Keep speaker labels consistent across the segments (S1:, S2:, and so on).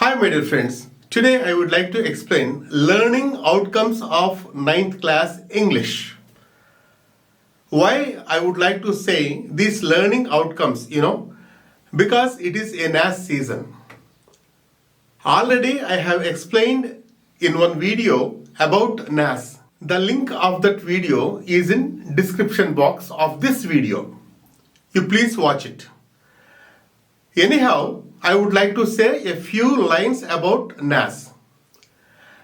S1: Hi my dear friends, today I would like to explain learning outcomes of 9th class English. Why I would like to say these learning outcomes, because it is a NAS season. Already I have explained in one video about NAS. The link of that video is in description box of this video. You please watch it. Anyhow, I would like to say a few lines about NAS.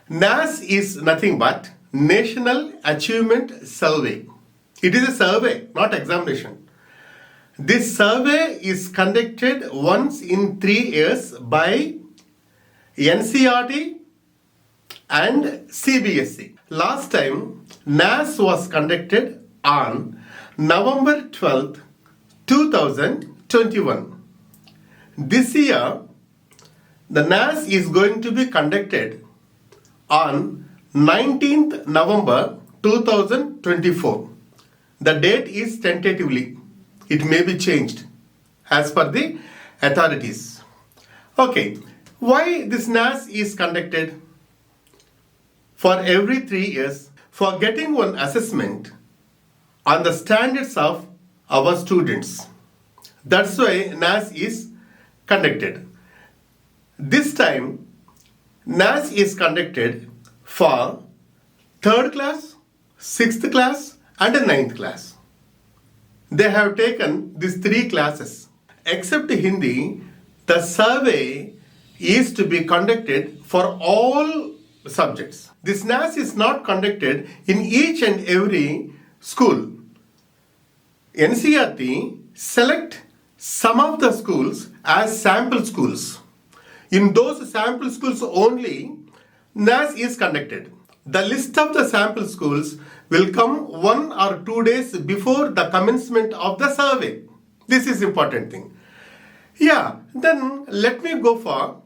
S1: NAS is nothing but National Achievement Survey. It is a survey, not examination. This survey is conducted once in 3 years by NCERT and CBSE. Last time, NAS was conducted on November 12th, 2021. This year, the NAS is going to be conducted on 19th November 2024. The date is tentatively. It may be changed as per the authorities. Okay, why this NAS is conducted? For every 3 years, for getting one assessment on the standards of our students. That's why NAS is conducted. This time, NAS is conducted for 3rd class, 6th class and 9th class. They have taken these 3 classes. Except Hindi, the survey is to be conducted for all subjects. This NAS is not conducted in each and every school. NCERT select some of the schools as sample schools. In those sample schools only, NAS is conducted. The list of the sample schools will come 1 or 2 days before the commencement of the survey. This is important thing. Then let me go for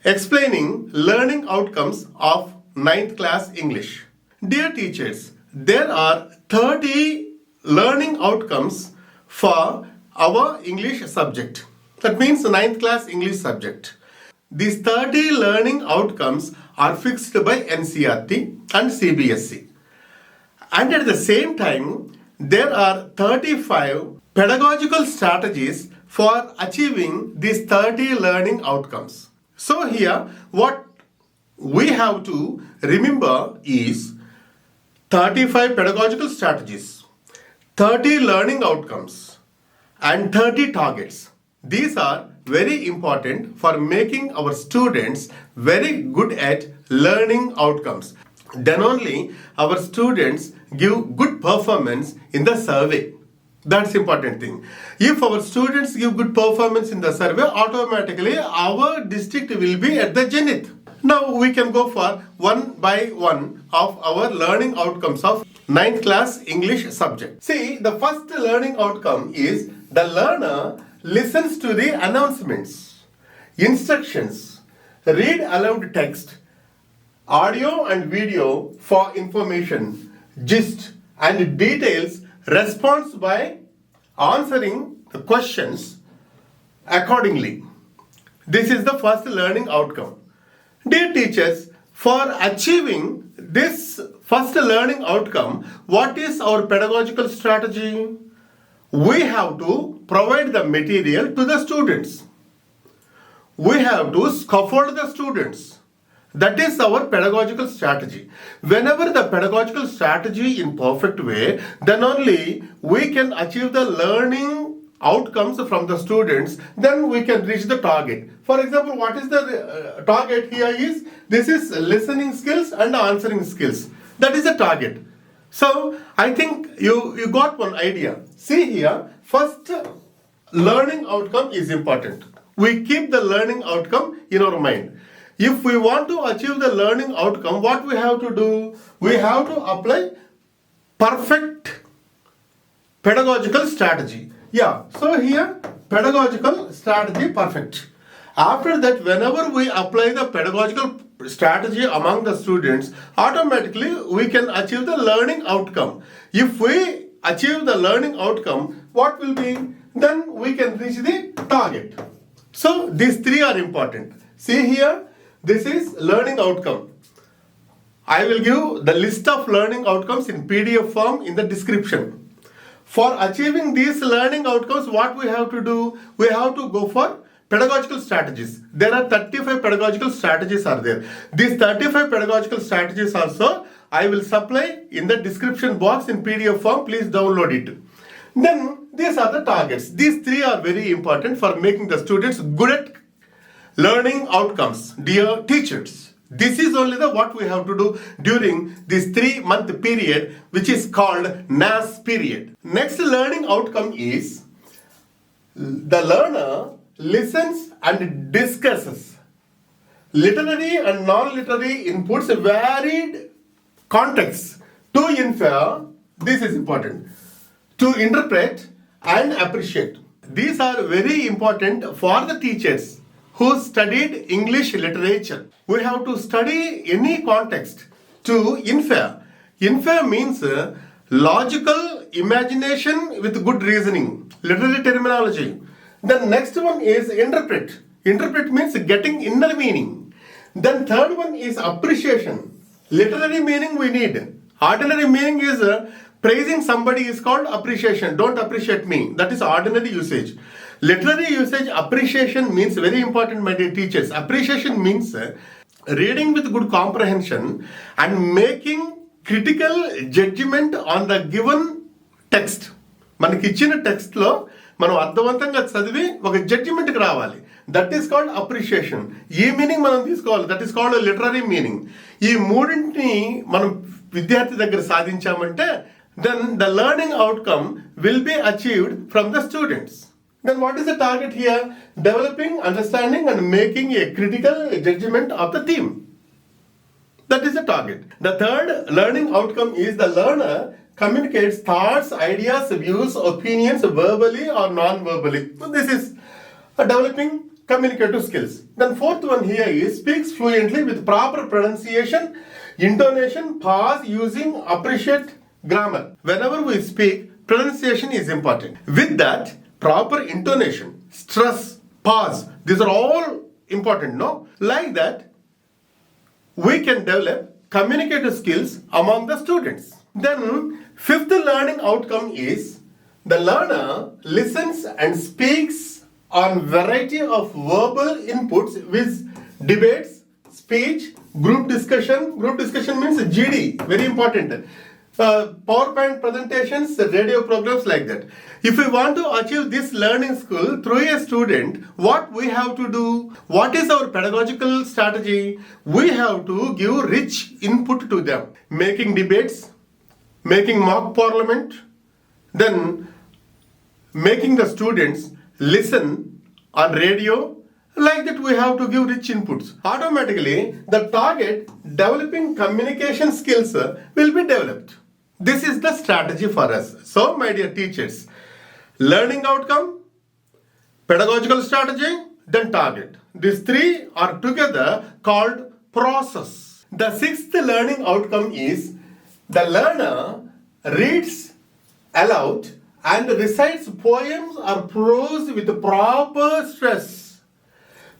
S1: explaining learning outcomes of 9th class English. Dear teachers, there are 30 learning outcomes for our English subject. That means 9th class English subject. These 30 learning outcomes are fixed by NCERT and CBSE. And at the same time, there are 35 pedagogical strategies for achieving these 30 learning outcomes. So here, what we have to remember is 35 pedagogical strategies, 30 learning outcomes, and 30 targets. These are very important for making our students very good at learning outcomes. Then only our students give good performance in the survey. That's important thing. If our students give good performance in the survey, automatically our district will be at the zenith. Now we can go for one by one of our learning outcomes of 9th class English subject. See, the first learning outcome is the learner listens to the announcements, instructions, read aloud text, audio and video for information, gist and details, response by answering the questions accordingly. This is the first learning outcome. Dear teachers, for achieving this first learning outcome, what is our pedagogical strategy? We have to provide the material to the students. We have to scaffold the students. That is our pedagogical strategy. Whenever the pedagogical strategy in perfect way, then only we can achieve the learning outcomes from the students, then we can reach the target. For example, what is the target here is, this is listening skills and answering skills. That is the target. So, I think you got one idea. See here, first learning outcome is important. We keep the learning outcome in our mind. If we want to achieve the learning outcome, what we have to do? We have to apply perfect pedagogical strategy. So here, pedagogical strategy perfect. After that, whenever we apply the pedagogical strategy among the students, automatically we can achieve the learning outcome. If we achieve the learning outcome, what will be? Then we can reach the target. So these 3 are important. See here, this is learning outcome. I will give the list of learning outcomes in PDF form in the description. For achieving these learning outcomes, what we have to do? We have to go for pedagogical strategies. There are 35 pedagogical strategies are there. These 35 pedagogical strategies also I will supply in the description box in PDF form. Please download it. Then these are the targets. These three are very important for making the students good at learning outcomes. Dear teachers, this is only the what we have to do during this 3-month period, which is called NAS period. Next learning outcome is the learner listens and discusses literary and non-literary inputs, varied contexts to infer. This is important. To interpret and appreciate. These are very important for the teachers who studied English literature. We have to study any context to infer. Infer means logical imagination with good reasoning, literary terminology. The next one is interpret. Interpret means getting inner meaning. Then third one is appreciation. Literary meaning we need. Ordinary meaning is praising somebody is called appreciation. Don't appreciate me. That is ordinary usage. Literary usage, appreciation means very important, my dear teachers. Appreciation means reading with good comprehension and making critical judgment on the given text. మనకి ఇచ్చిన text లో మనం అర్థవంతంగా చదివి ఒక judgement కి రావాలి. That is called appreciation. ఈ మీనింగ్ మనం తీసుకోవాలి. That is called literary meaning. ఈ మూడింటిని మనం విద్యార్థి దగ్గర సాధించామంటే then the learning outcome will be achieved from the students. Then what is the target here? Developing, understanding and making a critical judgment of the theme. That is the target. The third learning outcome is the learner communicates thoughts, ideas, views, opinions verbally or non-verbally. So this is developing communicative skills. Then fourth one here is speaks fluently with proper pronunciation, intonation, pause, using appropriate grammar. Whenever we speak, pronunciation is important. With that, proper intonation, stress, pause, these are all important, no? Like that, we can develop communicative skills among the students. Then, fifth learning outcome is the learner listens and speaks on variety of verbal inputs with debates, speech, group discussion. Group discussion means GD, very important. PowerPoint presentations, radio programs like that. If we want to achieve this learning skill through a student, what we have to do? What is our pedagogical strategy? We have to give rich input to them. Making debates, making mock parliament, then making the students listen on radio. Like that we have to give rich inputs. Automatically, the target developing communication skills will be developed. This is the strategy for us. So, my dear teachers, learning outcome, pedagogical strategy, then target. These three are together called process. The sixth learning outcome is the learner reads aloud and recites poems or prose with proper stress,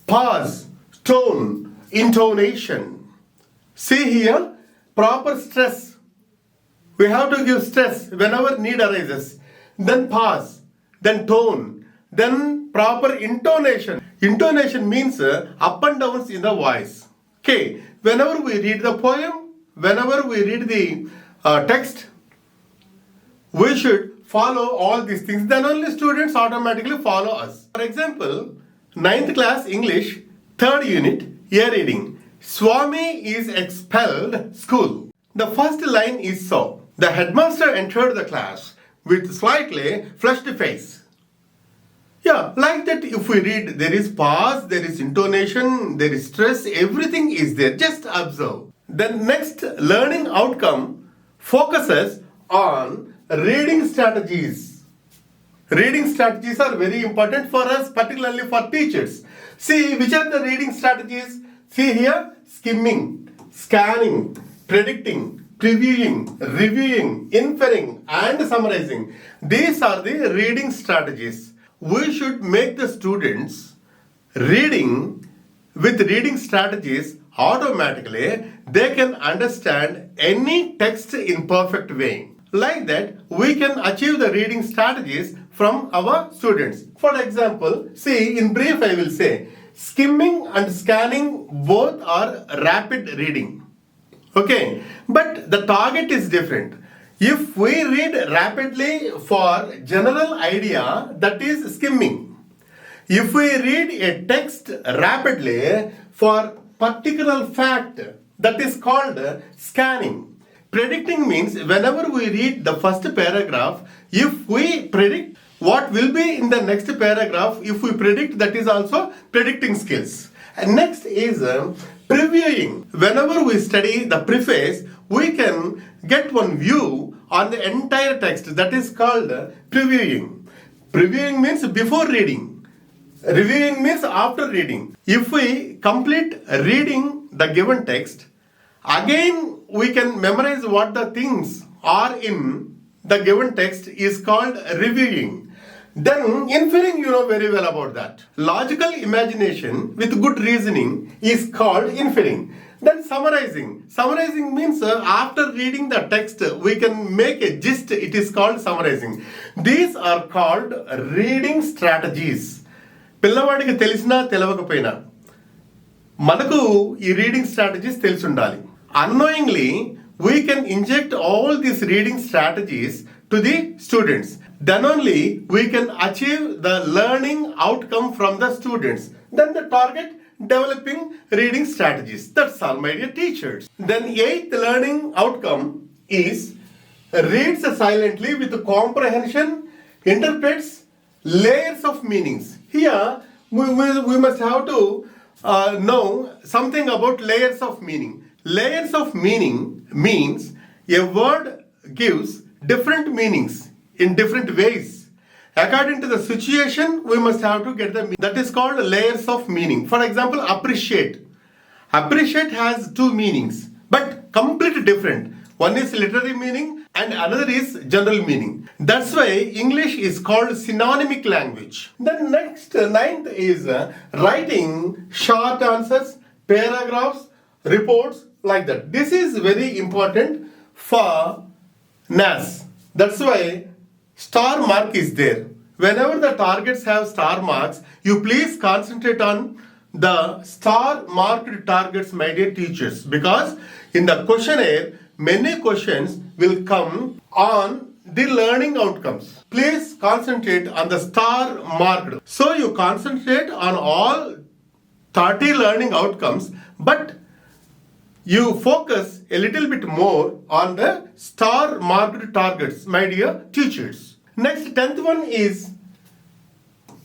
S1: pause, tone, intonation. See here, proper stress. We have to give stress whenever need arises. Then pause, then tone, then proper intonation. Intonation means up and downs in the voice. Okay, whenever we read the poem, whenever we read the text, we should follow all these things. Then only students automatically follow us. For example, 9th class English, 3rd unit, year reading. Swami is expelled school. The first line is so. The headmaster entered the class with slightly flushed face. Yeah, like that if we read, there is pause, there is intonation, there is stress, everything is there. Just observe. The next learning outcome focuses on reading strategies. Reading strategies are very important for us, particularly for teachers. See, which are the reading strategies? See here, skimming, scanning, predicting, previewing, reviewing, inferring and summarizing. These are the reading strategies. We should make the students reading with reading strategies, automatically they can understand any text in perfect way. Like that, we can achieve the reading strategies from our students. For example, see, in brief I will say, skimming and scanning both are rapid reading. Okay, but the target is different. If we read rapidly for general idea, that is skimming. If we read a text rapidly for particular fact, that is called scanning. Predicting means whenever we read the first paragraph, if we predict what will be in the next paragraph, if we predict, that is also predicting skills. And next is previewing. Whenever we study the preface, we can get one view on the entire text, that is called previewing. Previewing means before reading. Reviewing means after reading. If we complete reading the given text, again we can memorize what the things are in the given text is called reviewing. Then inferring, you know very well about that. Logical imagination with good reasoning is called inferring. Then summarizing. Summarizing means after reading the text, we can make a gist. It is called summarizing. These are called reading strategies. పిల్లవాడికి తెలిసినా తెలవకపోయినా మనకు ఈ reading strategies తెలిసి ఉండాలి. Unknowingly, we can inject all these reading strategies to the students. Then only we can achieve the learning outcome from the students. Then the target, developing reading strategies. That's all, my dear teachers. Then 8th learning outcome is reads silently with comprehension, interprets layers of meanings. Here we must have to know something about layers of meaning. Layers of meaning means a word gives different meanings in different ways. According to the situation, we must have to get the meaning. That is called layers of meaning. For example, appreciate. Appreciate has two meanings, but completely different. One is literary meaning and another is general meaning. That's why English is called synonymic language. Then next, 9th is writing short answers, paragraphs, reports, like that. This is very important for NAS. That's why star mark is there. Whenever the targets have star marks, you please concentrate on the star marked targets, my dear teachers, because in the questionnaire, many questions will come on the learning outcomes. Please concentrate on the star marked. So you concentrate on all 30 learning outcomes, but you focus a little bit more on the star marked targets, my dear teachers. Next, 10th one is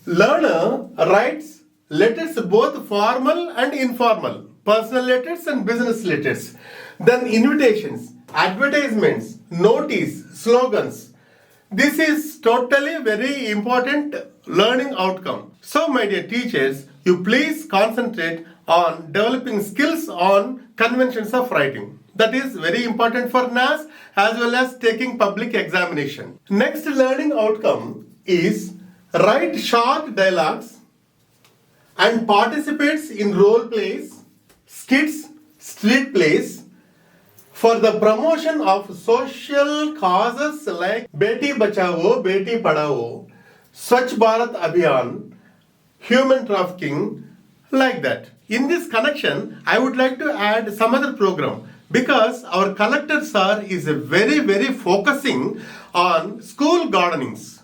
S1: learner writes letters, both formal and informal, personal letters and business letters. Then invitations, advertisements, notice, slogans. This is totally very important learning outcome. So my dear teachers, you please concentrate on developing skills on conventions of writing. That is very important for NAS as well as taking public examination. Next learning outcome is write short dialogues and participates in role plays, skits, street plays for the promotion of social causes like Beti Bachao, Beti Padhao, Swachh Bharat Abhiyan, human trafficking, like that. In this connection, I would like to add some other program, because our collector sir is very focusing on school gardenings.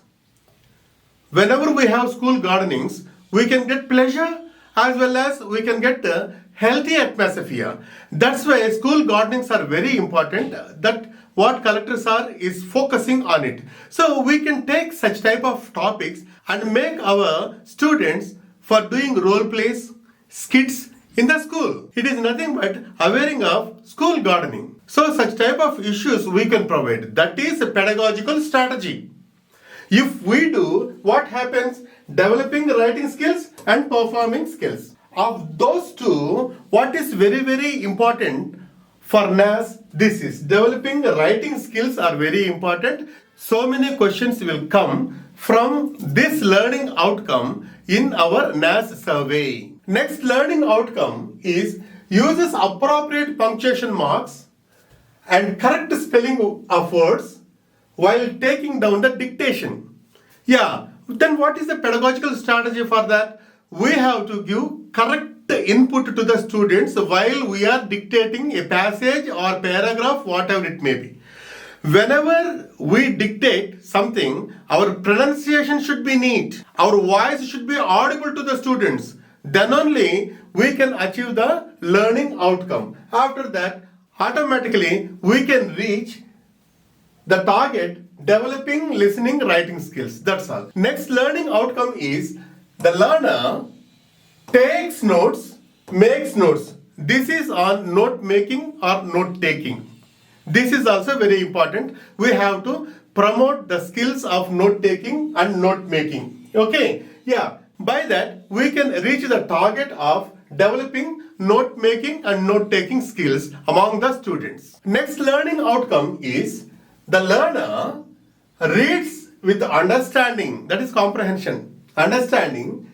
S1: Whenever we have school gardenings, we can get pleasure as well as we can get a healthy atmosphere. That's why school gardenings are very important, that what collector sir is focusing on it. So we can take such type of topics and make our students for doing role plays, skits in the school. It is nothing but awareing of school gardening. So such type of issues we can provide. That is a pedagogical strategy. If we do, what happens? Developing writing skills and performing skills. Of those two, what is very important for NAS? This is developing writing skills are very important. So many questions will come from this learning outcome in our NAS survey. Next learning outcome is uses appropriate punctuation marks and correct spelling of words while taking down the dictation. Yeah, then what is the pedagogical strategy for that? We have to give correct input to the students while we are dictating a passage or paragraph, whatever it may be. Whenever we dictate something, our pronunciation should be neat, our voice should be audible to the students. Then only we can achieve the learning outcome. After that, automatically we can reach the target, developing listening, writing skills. That's all. Next learning outcome is the learner takes notes, makes notes. This is on note making or note taking. This is also very important. We have to promote the skills of note taking and note making. Okay, yeah. By that, we can reach the target of developing note making and note taking skills among the students. Next learning outcome is the learner reads with understanding, that is comprehension, understanding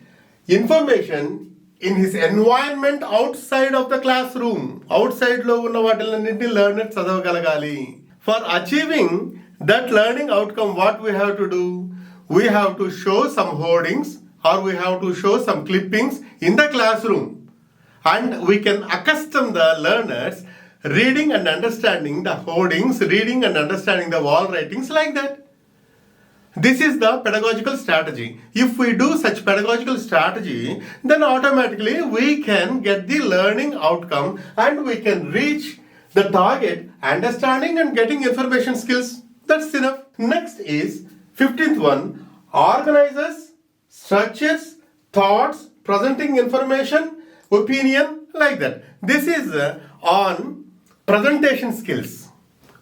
S1: information in his environment outside of the classroom. Outside lo unna vaatilanninti learner chadavagalagali. For achieving that learning outcome, what we have to do? We have to show some hoardings or we have to show some clippings in the classroom. And we can accustom the learners reading and understanding the hoardings, reading and understanding the wall writings like that. This is the pedagogical strategy. If we do such pedagogical strategy, then automatically we can get the learning outcome and we can reach the target, understanding and getting information skills. That's enough. Next is 15th one, organizes, structures, thoughts, presenting information, opinion, like that. This is on presentation skills.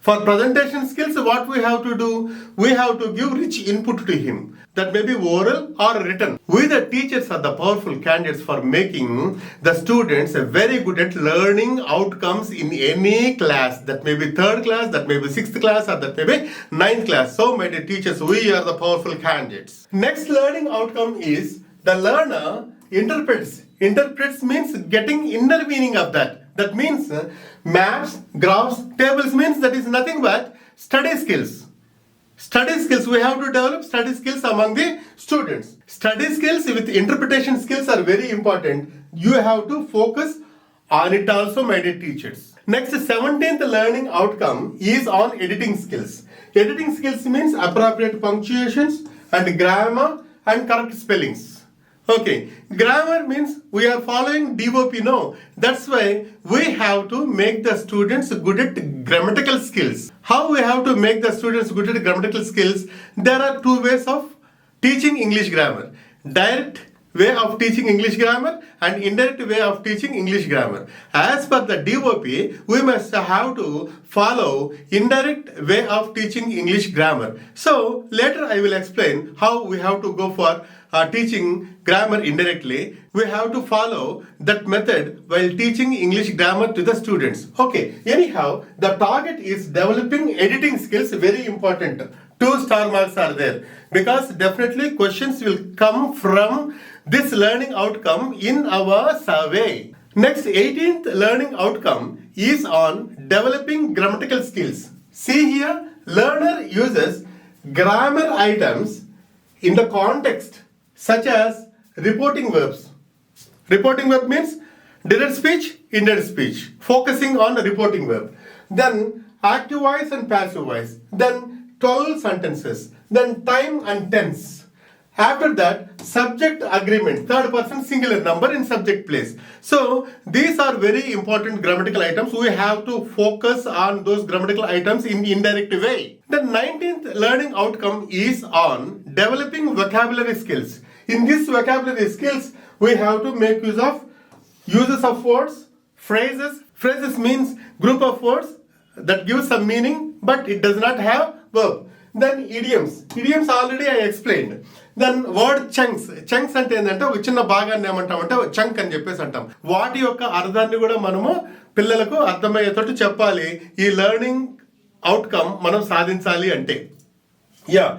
S1: For presentation skills, what we have to do? We have to give rich input to him. That may be oral or written. We the teachers are the powerful candidates for making the students very good at learning outcomes in any class. That may be 3rd class, that may be 6th class, or that may be 9th class. So my dear teachers, we are the powerful candidates. Next learning outcome is the learner interprets. Interprets means getting inner meaning of that. That means maps, graphs, tables means that is nothing but study skills. Study skills, we have to develop study skills among the students. Study skills with interpretation skills are very important. You have to focus on it also, my dear teachers. Next, 17th learning outcome is on editing skills. Editing skills means appropriate punctuations and grammar and correct spellings. Okay, grammar means we are following DOP, no. That's why we have to make the students good at grammatical skills. How we have to make the students good at grammatical skills? There are 2 ways of teaching English grammar. Direct way of teaching English grammar and indirect way of teaching English grammar. As per the DOP, we must have to follow indirect way of teaching English grammar. So later I will explain how we have to go for teaching grammar indirectly. We have to follow that method while teaching English grammar to the students. Okay, anyhow, the target is developing editing skills, very important. 2 star marks are there because definitely questions will come from this learning outcome in our survey. Next, 18th learning outcome is on developing grammatical skills. See here, learner uses grammar items in the context such as reporting verbs. Reporting verb means direct speech, indirect speech, focusing on the reporting verb. Then active voice and passive voice. Then 12 sentences. Then time and tense. After that, subject agreement, 3rd person singular number in subject place. So these are very important grammatical items. We have to focus on those grammatical items in indirect way. The 19th learning outcome is on developing vocabulary skills. In this vocabulary skills, we have to make use of uses of words, phrases. Phrases means group of words that give some meaning, but it does not have verb. Then idioms. Idioms already I explained. Then word chunks. Chunks అంటే ఏంటంటే ఒక చిన్న భాగాన్ని ఏమంటామంటే chunk అని చెప్పేసి అంటాం. వాటి యొక్క అర్థాన్ని కూడా మనము పిల్లలకు అర్థమయ్యేటట్టు చెప్పాలి. ఈ లెర్నింగ్ అవుట్కమ్ మనం సాధించాలి అంటే. Yeah,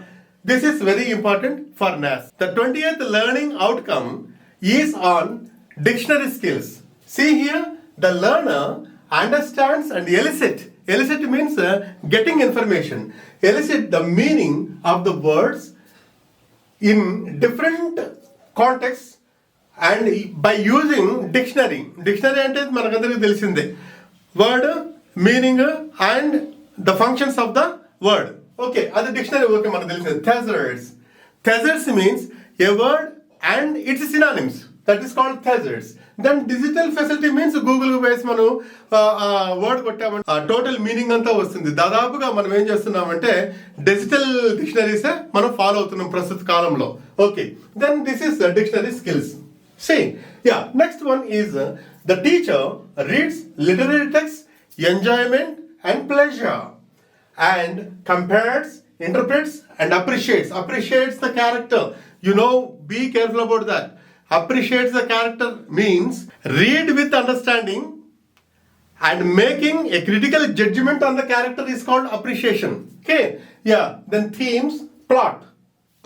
S1: this is very important for NAS. The 20th learning outcome is on dictionary skills. See here, the learner understands and elicit. Elicit means getting information. Elicit the meaning of the words in different contexts and by using dictionary. Dictionary అంటే మనకందరికీ తెలిసిందే. Word, meaning and the functions of the word. Okay, అది dictionary okay మనకు తెలిసిందే. Thesaurus. Thesaurus means a word and its synonyms. That is called thesaurus. Then digital facility means Google వేసి మనం word కొట్టామంటే total meaning అంతా వస్తుంది. దాదాపుగా మనం ఏం చేస్తున్నామంటే డిజిటల్ డిక్షనరీసే మనం ఫాలో అవుతున్నాం ప్రస్తుత కాలంలో. Okay, then this is dictionary skills. See, yeah, next one is the teacher reads literary text, enjoyment and pleasure, and compares, interprets and appreciates the character. You know, be careful about that. Appreciates the character means read with understanding and making a critical judgment on the character is called appreciation. Okay, yeah, then themes, plot.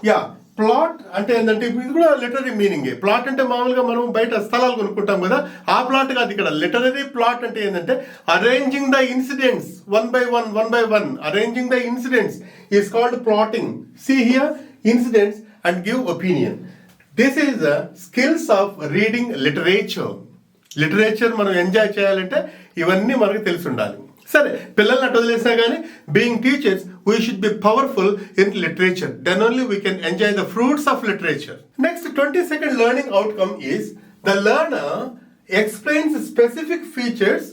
S1: Yeah, plot అంటే ఏంటంటే ఇది కూడా literary meaning. Plot అంటే మామూలుగా మనం బయట స్థలాలు కొనుక్కుంటాం కదా, ఆ ప్లాట్ కాదు ఇక్కడ. లిటరీ ప్లాట్ అంటే ఏంటంటే arranging the incidents one by one. Arranging the incidents is called plotting. See here incidents and give opinion. This is skills of reading literature. Literature మనం ఎంజాయ్ చేయాలంటే ఇవన్నీ మనకు తెలిసి ఉండాలి. సరే, పిల్లల్ని అటు వదిలేసినా కానీ being teachers we should be powerful in literature. Then only we can enjoy the fruits of literature. Next 22nd learning outcome is the learner explains specific features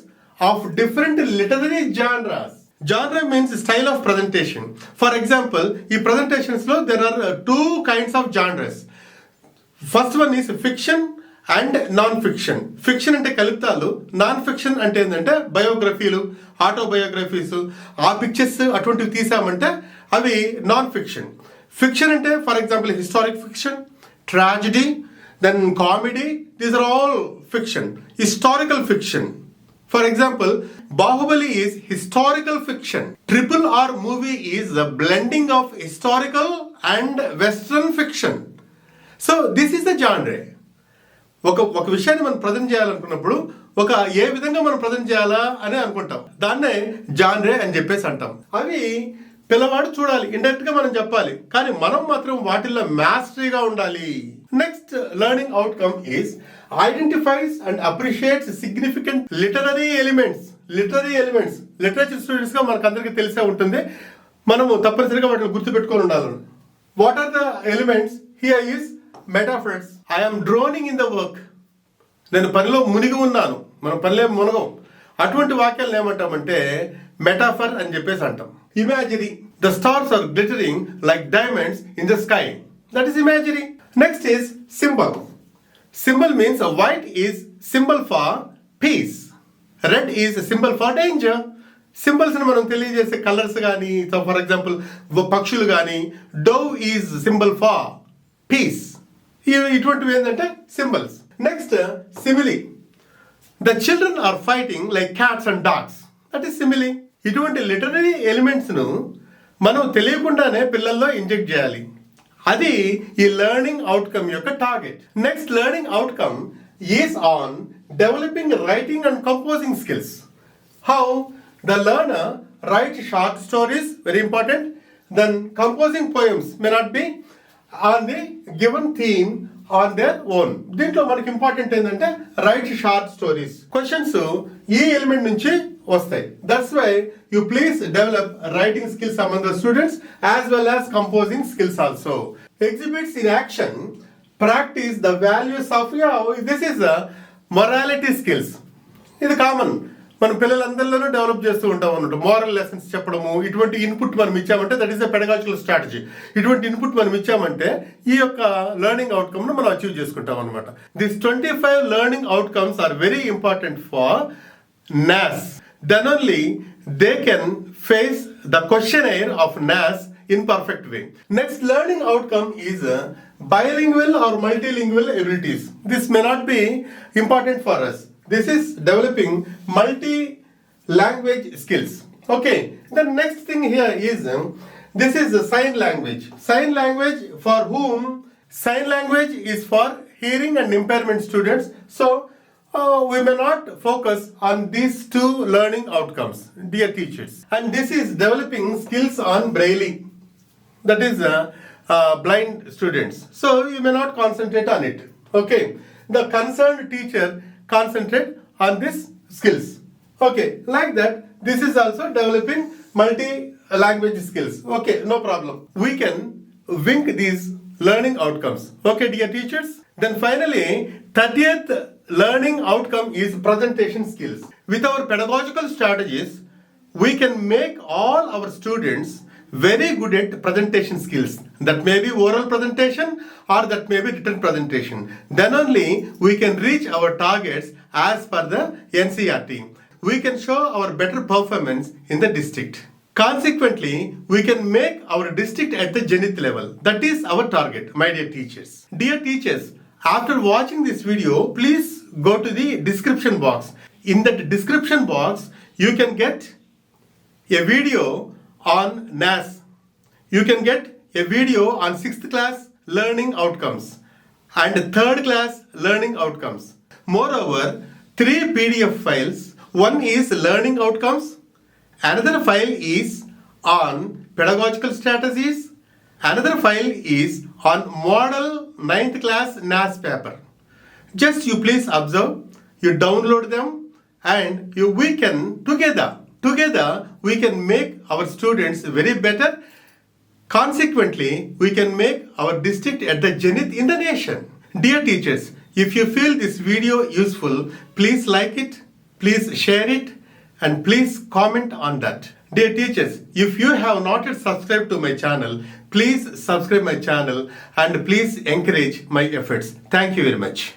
S1: of different literary genres. Genre means style of presentation. For example, ఈ presentations లో there are two kinds of genres. First one is fiction and non fiction. Fiction అంటే కలుపుతాలు, non fiction అంటే ఏంటంటే బయోగ్రఫీలు, autobiographies, ఆ pictures అటువంటివి తీసామంటే అవి non fiction. Fiction అంటే for example historic fiction, tragedy, then comedy, these are all fiction. Historical fiction, for example Baahubali is historical fiction. RRR movie is the blending of historical and western fiction. So this is the genre. ఒక విషయాన్ని మనం present చేయాలనుకున్నప్పుడు ఏ విధంగా మనం present చేయాలా అని అనుకుంటాం. దాన్నే జాన్రే అని చెప్పేసి అంటాం. అవి పిల్లవాడు చూడాలి, ఇండైరెక్ట్ గా మనం చెప్పాలి, కానీ మనం మాత్రం వాటిల్లో మాస్టరీగా ఉండాలి. Next learning outcome is identifies and appreciates significant literary elements. Literature students గా మనకు అందరికీ తెలిసే ఉంటుంది. మనము తప్పనిసరిగా వాటిని గుర్తుపెట్టుకొని ఉండాలి. What are the elements here is metaphors. I am drowning in the work. నేను పనిలో మునిగి ఉన్నాను, మనం పనిలో మునగం. అటువంటి వాక్యాలను ఏమంటామంటే మెటాఫర్ అని చెప్పేసి అంటాం. Imaginary, the stars are glittering like diamonds in the sky. That is imaginary. Next is symbol. Symbol means white is symbol for peace, red is symbol for danger. Symbols ని మనం తెలియజేసే కలర్స్ కానీ, for example పక్షులు కానీ, dove is symbol for peace. ఇటువంటివి ఏంటంటే symbols. Next simile. The children are fighting like cats and dogs. That is simile. ఇటువంటి literary elements ను మనం తెలియకుండానే పిల్లల్లో ఇంజెక్ట్ చేయాలి. అది ఈ లెర్నింగ్ అవుట్కమ్ యొక్క target. Next learning outcome is on developing writing and composing skills. How the learner write short stories, very important. Then composing poems may not be on the given theme on their own. దీంట్లో మనకి important ఏంటంటే write short stories. Questions ఈ element నుంచి వస్తాయి. That's why you please develop writing skills among the students as well as composing skills also. Exhibits in action practice the values of, this is morality skills. ఇది common, మన పిల్లలందరిలోనూ develop చేస్తూ ఉంటాం అన్నట్టు. Moral lessons చెప్పడము, ఇటువంటి input మనం ఇచ్చామంటే that is a pedagogical strategy. ఇటువంటి ఇన్పుట్ మనం ఇచ్చామంటే ఈ యొక్క లెర్నింగ్ అవుట్కమ్ ను మనం అచీవ్ చేసుకుంటాం అనమాట. This 25 learning outcomes are very important for NAS. Then only they can face the questionnaire of NAS in perfect way. Next learning outcome is bilingual or multilingual abilities. This may not be important for us. This is developing multi-language skills. Okay, the next thing here is this is the sign language. Sign language for whom? Sign language is for hearing and impairment students. So we may not focus on these two learning outcomes, dear teachers. And this is developing skills on Braille, that is blind students. So you may not concentrate on it. Okay, the concerned teacher concentrate on these skills. Okay, like that, this is also developing multi-language skills. Okay, no problem. We can wing these learning outcomes. Okay, dear teachers. Then finally, 30th learning outcome is presentation skills. With our pedagogical strategies, we can make all our students very good at presentation skills. That may be oral presentation or that may be written presentation. Then only we can reach our targets as per the NCERT. We can show our better performance in the district. Consequently, we can make our district at the zenith level. That is our target, my dear teachers. Dear teachers, after watching this video, please go to the description box. In that description box, you can get a video on NAS. You can get a video on 6th class learning outcomes and 3rd class learning outcomes. Moreover, 3 PDF files. One is learning outcomes, another file is on pedagogical strategies, another file is on model 9th class NAS paper. Just you please observe, you download them, and we can together we can make our students very better. Consequently, we can make our district at the zenith in the nation. Dear teachers, if you feel this video useful, please like it, please share it, and please comment on that. Dear teachers, if you have not yet subscribed to my channel, please subscribe my channel and please encourage my efforts. Thank you very much.